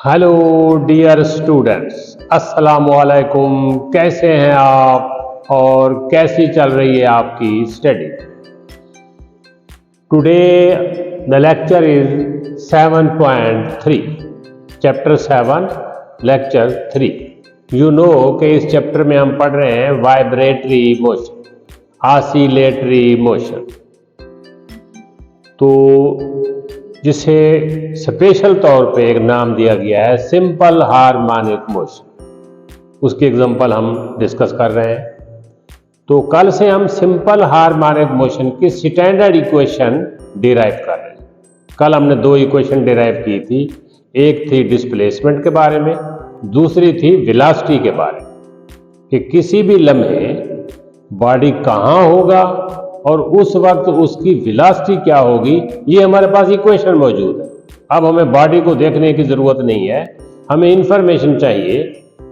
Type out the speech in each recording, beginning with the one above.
Hello dear students, अस्सलाम वालेकुम। कैसे हैं आप और कैसी चल रही है आपकी study? Today the lecture is 7.3, chapter 7, lecture 3। You know कि इस चैप्टर में हम पढ़ रहे हैं वाइब्रेटरी मोशन, ऑसिलेटरी मोशन, तो जिसे स्पेशल तौर पे एक नाम दिया गया है सिंपल हार्मोनिक मोशन। उसकी एग्जांपल हम डिस्कस कर रहे हैं। तो कल से हम सिंपल हार्मोनिक मोशन की स्टैंडर्ड इक्वेशन डिराइव कर रहे हैं। कल हमने दो इक्वेशन डिराइव की थी, एक थी डिस्प्लेसमेंट के बारे में, दूसरी थी वेलोसिटी के बारे में, कि किसी भी लम्हे बॉडी कहाँ होगा और उस वक्त उसकी वेलोसिटी क्या होगी। ये हमारे पास इक्वेशन मौजूद है। अब हमें बॉडी को देखने की जरूरत नहीं है, हमें इंफॉर्मेशन चाहिए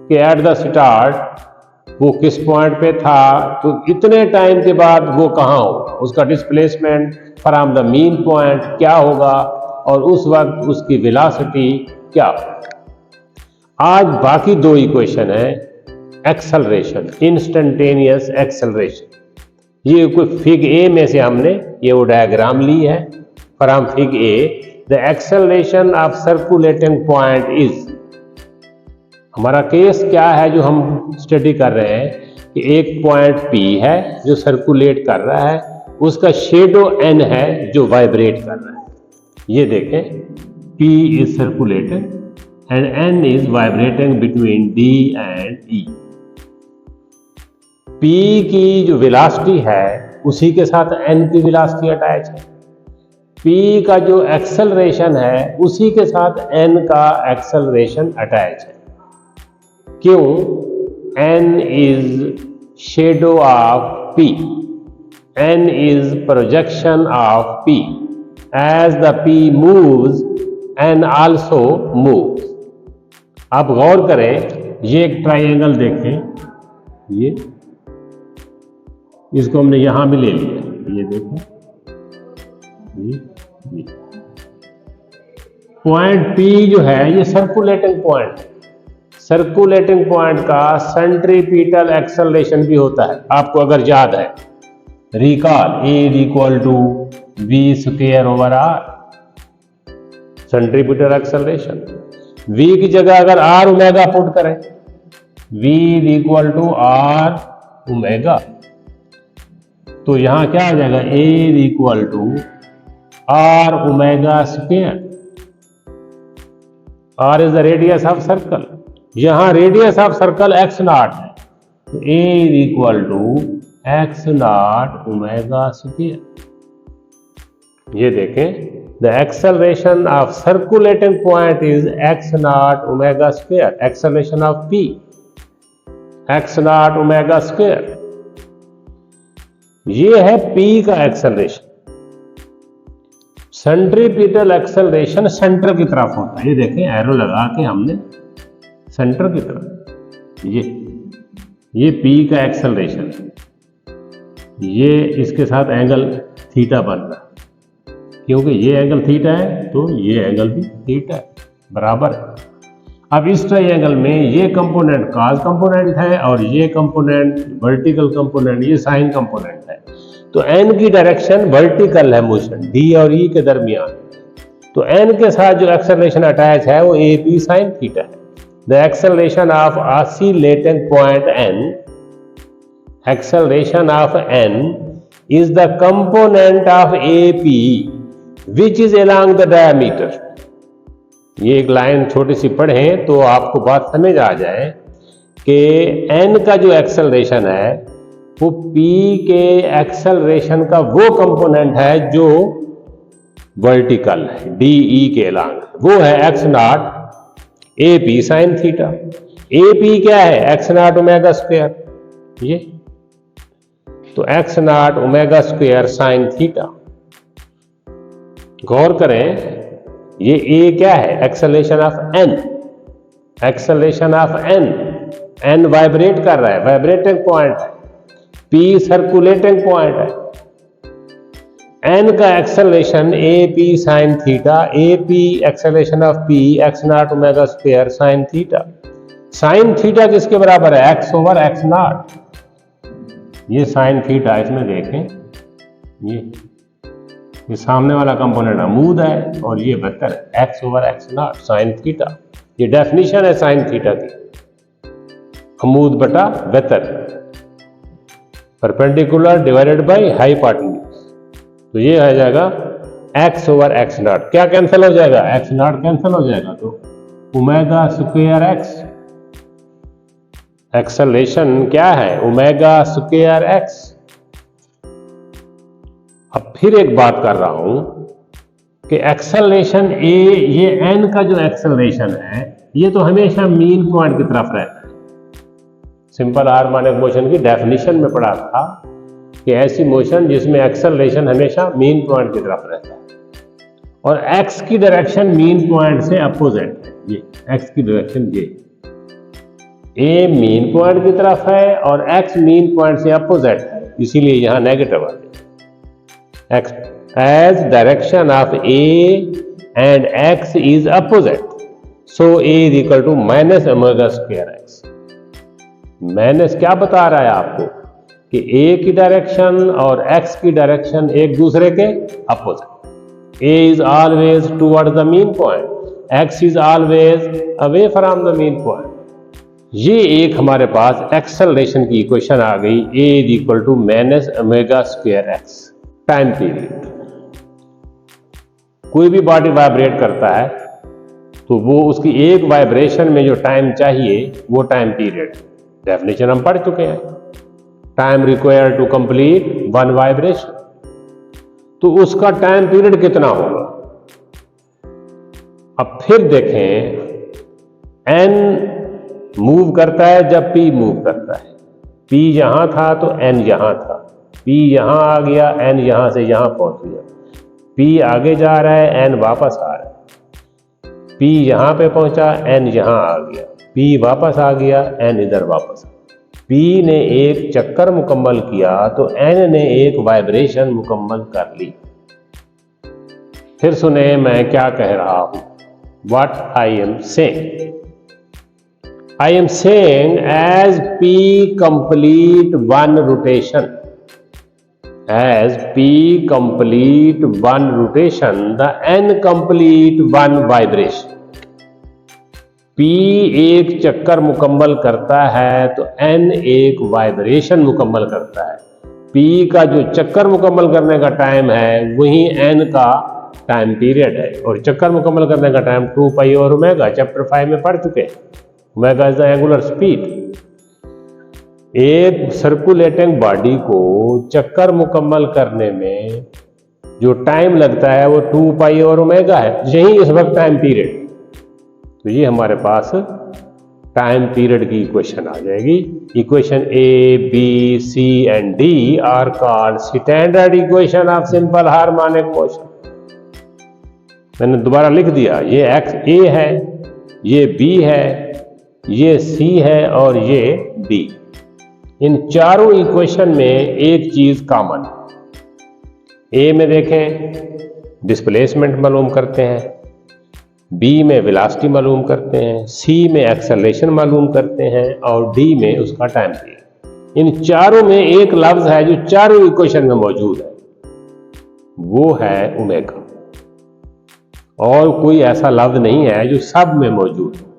कि एट द स्टार्ट वो किस पॉइंट पे था, तो इतने टाइम के बाद वो कहाँ होगा, उसका displacement from the mean point क्या होगा और उस वक्त उसकी वेलोसिटी क्या होगी। आज बाकी दो इक्वेशन है एक्सेलरेशन, इंस्टेंटेनियस एक्सेलरेशन। ये कोई फिग ए में से हमने ये वो डायग्राम ली है from fig A. The acceleration of circulating point is, हमारा केस क्या है जो हम स्टडी कर रहे हैं कि एक पॉइंट P है जो सर्कुलेट कर रहा है, उसका शेडो N है जो वाइब्रेट कर रहा है। ये देखें, P is circulating and N is vibrating between D and E। P की जो वेलोसिटी है उसी के साथ N की वेलोसिटी अटैच है। P का जो एक्सेलरेशन है उसी के साथ N का एक्सेलरेशन अटैच है। क्यों? N is shadow of P, N is projection of P। As the P moves N also moves. आप गौर करें, ये एक ट्राइंगल देखें, ये इसको हमने यहां भी ले लिया, ये देखो, ये पॉइंट P जो है ये सर्कुलेटिंग पॉइंट है। सर्कुलेटिंग पॉइंट का सेंट्रीपिटल एक्सेलरेशन भी होता है, आपको अगर याद है, recall A is equal to V square over R, centripetal acceleration. V की जगह अगर R ओमेगा पुट करें, V is equal to R omega, तो यहां क्या आ जाएगा, A is equal to R omega square. R is the radius of circle, यहां radius of circle x naught है, तो A is equal to x naught omega square. ये देखें, the acceleration of circulating point is x naught omega square, acceleration of P x naught omega square. ये है P का acceleration. Centripetal acceleration centre की तरफ होता है, ये देखें एरो लगा के हमने सेंटर की तरफ, ये P का एक्सेलरेशन है। ये इसके साथ एंगल थीटा बन रहा है, क्योंकि ये एंगल थीटा है तो ये एंगल भी थीटा है, बराबर है। अब इस ट्रायंगल में ये कंपोनेंट कॉस कंपोनेंट है और ये कंपोनेंट वर्टिकल कंपोनेंट, ये साइन कंपोनेंट है। तो N की डायरेक्शन वर्टिकल है मोशन D और E के दरमियान, तो N के साथ जो एक्सेलरेशन अटैच है वो AP साइन थीटा है। The acceleration of oscillating point N, acceleration of N is the component of AP which is along the diameter. ये एक लाइन छोटी सी पढ़ें तो आपको बात समझ आ जाए कि N का जो एक्सेलरेशन है वो P के एक्सेलरेशन का वो कंपोनेंट है जो वर्टिकल है, DE के अलांग, वो है x not AP sine theta. AP क्या है? x नॉट ओमेगा स्क्वायर, ये तो x naught omega square sine theta. गौर करें, ये A क्या है? Acceleration of N, acceleration of N vibrate कर रहा है, वाइब्रेटिंग पॉइंट है। P सर्कुलेटिंग पॉइंट है। एन का acceleration A P sine theta, A P acceleration of P x naught omega square sine theta. Sine theta किसके बराबर है? X over x naught. ये साइन थीटा, इसमें देखें ये सामने वाला कंपोनेंट अमूद है और ये वेक्टर है x over x naught sine theta. ये डेफिनेशन है साइन थीटा की, अमूद बटा vector, perpendicular divided by hypotenuse. तो ये आ जाएगा एक्स ओवर एक्स नॉट। क्या कैंसिल हो जाएगा? एक्स नॉट कैंसिल हो जाएगा, तो ओमेगा स्क्वायर एक्स। एक्सेलरेशन क्या है? Omega square x. अब फिर एक बात कर रहा हूं कि एक्सेलरेशन ए, ये एन का जो एक्सेलरेशन है ये तो हमेशा मीन पॉइंट की तरफ रहता है। सिंपल हार्मोनिक मोशन की डेफिनेशन में पढ़ा था कि ऐसी मोशन जिसमें एक्सेलरेशन हमेशा मीन पॉइंट की तरफ रहता है और एक्स की डायरेक्शन मीन पॉइंट से अपोजिट है। ये एक्स की डायरेक्शन ये ए मीन पॉइंट की तरफ है और एक्स मीन पॉइंट से अपोजिट है, इसीलिए यहां नेगेटिव आ गया। X as direction of A and x is opposite, so A is equal to minus omega square x. Minus क्या बता रहा है आपको कि ए की डायरेक्शन और एक्स की डायरेक्शन एक दूसरे के opposite. A is always toward the mean point, x is always away from the mean point. ये एक हमारे पास एक्सेलरेशन की इक्वेशन आ गई, A is equal to minus omega square x. Time period, कोई भी बॉडी वाइब्रेट करता है तो वो उसकी एक वाइब्रेशन में जो टाइम चाहिए वो टाइम पीरियड, डेफिनेशन हम पढ़ चुके हैं। Time required to complete one vibration, तो उसका टाइम पीरियड कितना होगा? अब फिर देखें, एन मूव करता है जब पी मूव करता है। पी यहां था तो एन यहां था, पी यहां आ गया, एन यहां से यहां पहुंच गया। पी आगे जा रहा है, एन वापस आ रहा है। पी यहां पे पहुंचा, एन यहां आ गया, पी वापस आ गया, एन इधर वापस। पी ने एक चक्कर मुकम्मल किया तो एन ने एक वाइब्रेशन मुकम्मल कर ली। फिर सुने मैं क्या कह रहा हूं, what I am saying. I am saying as P complete one rotation, as P complete one rotation, the N complete one vibration. P एक चक्कर मुकम्मल करता है तो N एक वाइब्रेशन मुकम्मल करता है। P का जो चक्कर मुकम्मल करने का टाइम है वही N का टाइम पीरियड है, और चक्कर मुकम्मल करने का टाइम 2 पाई और ओमेगा, चैप्टर 5 में पढ़ चुके हैं। Omega is the angular speed. एक सर्कुलेटिंग बॉडी को चक्कर मुकम्मल करने में जो टाइम लगता है वो 2 पाई और ओमेगा है, यही इस वक्त टाइम पीरियड। तो ये हमारे पास टाइम पीरियड की इक्वेशन आ जाएगी। Equation A, B, C and D are called standard equation of simple harmonic motion. मैंने दोबारा लिख दिया, ये एक्स ए है, ये बी है, ये सी है और ये डी। इन चारों इक्वेशन में एक चीज कॉमन है। ए में देखें डिस्प्लेसमेंट मालूम करते हैं, बी में वेलोसिटी मालूम करते हैं, सी में एक्सेलरेशन मालूम करते हैं और डी में उसका टाइम पीरियड। इन चारों में एक लफ्ज है जो चारों इक्वेशन में मौजूद है, वो है ओमेगा। और कोई ऐसा लफ्ज नहीं है जो सब में मौजूद है।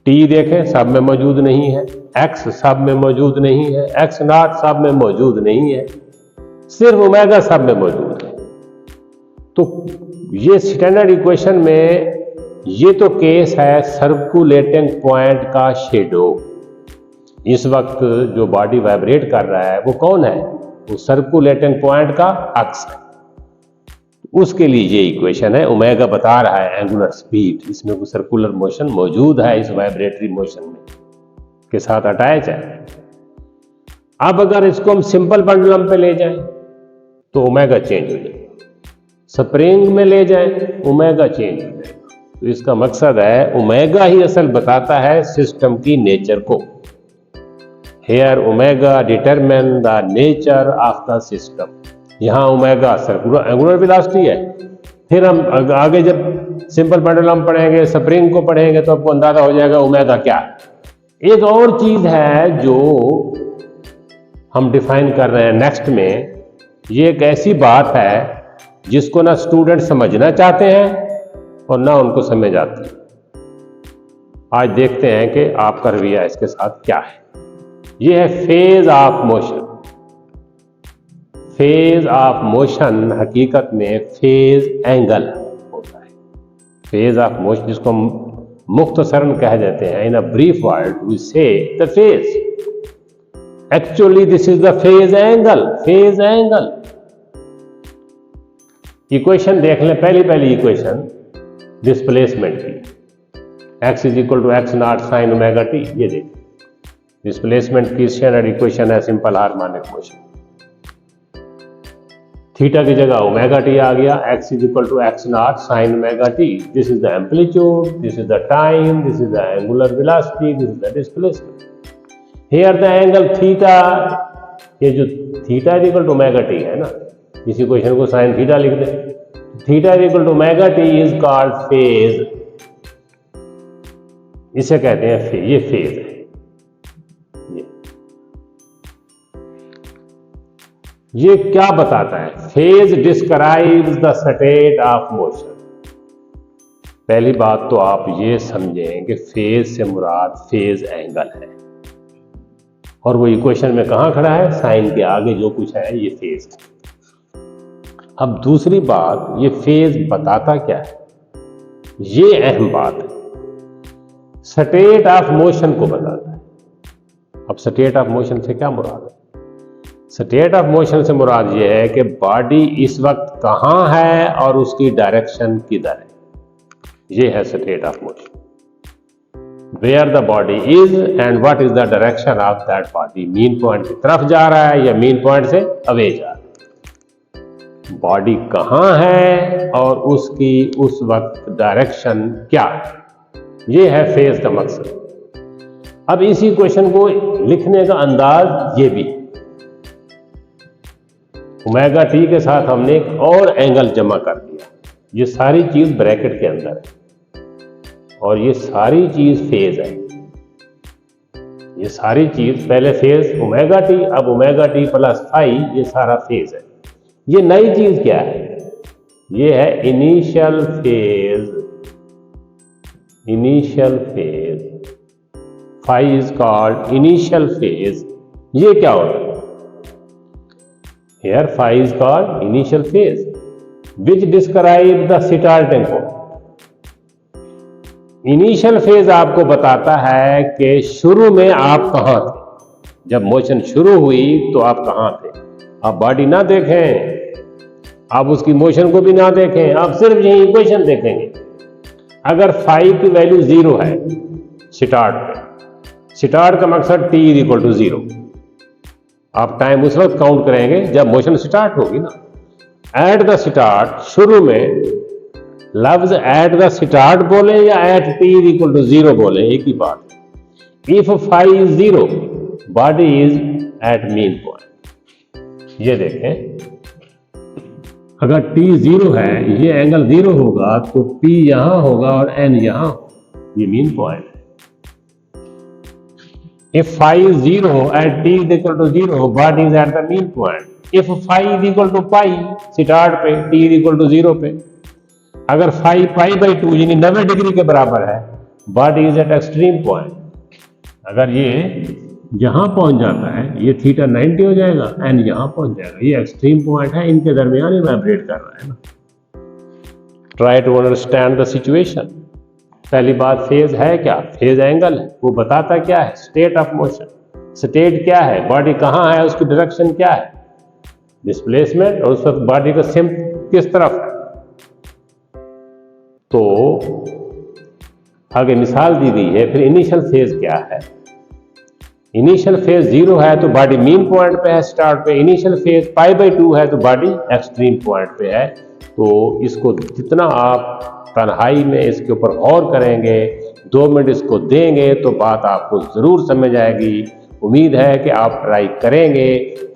टी देखें सब में मौजूद नहीं है, एक्स सब में मौजूद नहीं है, एक्स नॉट सब में मौजूद नहीं है, सिर्फ ओमेगा सब में मौजूद है। तो ये स्टैंडर्ड इक्वेशन में ये तो केस है सर्कुलेटिंग पॉइंट का शेडो। इस वक्त जो बॉडी वाइब्रेट कर रहा है वो कौन है? वो सर्कुलेटिंग पॉइंट का अक्स है। उसके लिए ये इक्वेशन है, ओमेगा बता रहा है एंगुलर स्पीड, इसमें कोई सर्कुलर मोशन मौजूद है इस वाइब्रेटरी मोशन में के साथ अटैच है। अब अगर इसको हम सिंपल पेंडुलम पे ले जाएं तो ओमेगा चेंज हो जाएगा, स्प्रिंग में ले जाएं ओमेगा चेंज हो जाएगा। तो इसका मकसद है ओमेगा ही असल बताता है सिस्टम की नेचर को। Here omega determine the nature of the system. यहाँ ओमेगा सर्कुलर एंगुलर वेलोसिटी है। फिर हम आगे जब सिंपल पेंडुलम पढ़ेंगे, स्प्रिंग को पढ़ेंगे, तो आपको अंदाजा हो जाएगा ओमेगा क्या। एक और चीज है जो हम डिफाइन कर रहे हैं नेक्स्ट में, ये एक ऐसी बात है जिसको ना स्टूडेंट समझना चाहते हैं और ना उनको समझ आती है। आज देखते हैं कि आपका रवैया इसके साथ क्या है। ये है phase of motion. Phase of motion हकीकत में फेज एंगल होता है। फेज ऑफ मोशन जिसको हम मुख्तसरन कह देते हैं, in a brief word we say the phase. Actually this is the phase angle. Phase angle equation देख लें, पहली इक्वेशन डिस्प्लेसमेंट की, x is equal to x naught sine omega t. ये देखिए डिस्प्लेसमेंट की स्टैंडर्ड इक्वेशन है simple harmonic motion. Theta की जगह ओमेगा टी आ गया, x is equal to x naught sine omega t. This is the amplitude, this is the time, this is the angular velocity, this is the displacement. Here the angle theta, ये जो theta is equal to omega t है ना, इस equation को sine theta लिख दें। Theta is equal to omega t is called phase. इसे कहते हैं फेज। ये फेज है। ये क्या बताता है? Phase describes the state of motion. पहली बात तो आप ये समझें कि फेज से मुराद फेज एंगल है, और वो इक्वेशन में कहां खड़ा है? साइन के आगे जो कुछ है ये फेज है। अब दूसरी बात, ये फेज बताता क्या है? ये अहम बात है, स्टेट ऑफ मोशन को बताता है। अब स्टेट ऑफ मोशन से क्या मुराद है? स्टेट ऑफ मोशन से मुराद ये है कि बॉडी इस वक्त कहां है और उसकी डायरेक्शन किधर है। ये है state of motion. Where the body is and what is the direction of that body. Mean point की तरफ जा रहा है या मीन पॉइंट से अवे जा रहा है। बॉडी कहां है और उसकी उस वक्त डायरेक्शन क्या है, ये है फेज का मकसद। अब इसी क्वेश्चन को लिखने का अंदाज ये भी, ओमेगा टी के साथ हमने एक और एंगल जमा कर दिया। ये सारी चीज ब्रैकेट के अंदर है और ये सारी चीज फेज है। ये सारी चीज, पहले फेज ओमेगा टी, अब ओमेगा टी प्लस फाई, ये सारा फेज है। ये नई चीज क्या है? ये है initial phase. Initial phase, phi is called initial phase. ये क्या होता है? Here phi is called initial phase which describe the starting point. Initial phase आपको बताता है कि शुरू में आप कहां थे। जब मोशन शुरू हुई तो आप कहां थे। आप बॉडी ना देखें, आप उसकी मोशन को भी ना देखें, आप सिर्फ यही इक्वेशन देखेंगे। अगर फाई की वैल्यू 0 है स्टार्ट पे, स्टार्ट का मकसद t इज इक्वल टू 0, आप टाइम उस वक्त काउंट करेंगे जब मोशन स्टार्ट होगी ना। एट द स्टार्ट, शुरू में लफ्ज एट द स्टार्ट बोले या at t is equal to 0 बोले, एक ही बात। If phi is 0, body is at mean point. ये देखें, अगर t 0 है, ये एंगल 0 होगा तो p यहां होगा और n यहां होगा, ये मीन पॉइंट है। If phi is 0 and t is equal to 0, body is at the mean point. If phi is equal to pi, start पे t is equal to 0 पे, अगर phi pi by 2 यानी 90 degree के बराबर है, body is at extreme point. अगर ये यहां पहुंच जाता है, ये थीटा 90 हो जाएगा, एंड यहां पहुंच जाएगा, ये एक्सट्रीम पॉइंट है, इनके दरमियान ही वाइब्रेट कर रहा है ना। Try to understand the situation. पहली बात, फेज है क्या? फेज एंगल है। वो बताता क्या है? State of motion. स्टेट क्या है? बॉडी कहां है, उसकी डायरेक्शन क्या है, डिस्प्लेसमेंट, और उस वक्त बॉडी का सिम किस तरफ है। तो आगे मिसाल दी गई है। फिर इनिशियल फेज क्या है? इनिशियल फेज 0 है तो बॉडी मीन पॉइंट पे है, स्टार्ट पे। इनिशियल फेज पाई बाई 2 है तो बॉडी एक्सट्रीम पॉइंट पे है। तो इसको जितना आप तन्हाई में इसके ऊपर गौर करेंगे, 2 मिनट इसको देंगे, तो बात आपको जरूर समझ आएगी। उम्मीद है कि आप ट्राई करेंगे।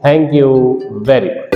Thank you very much.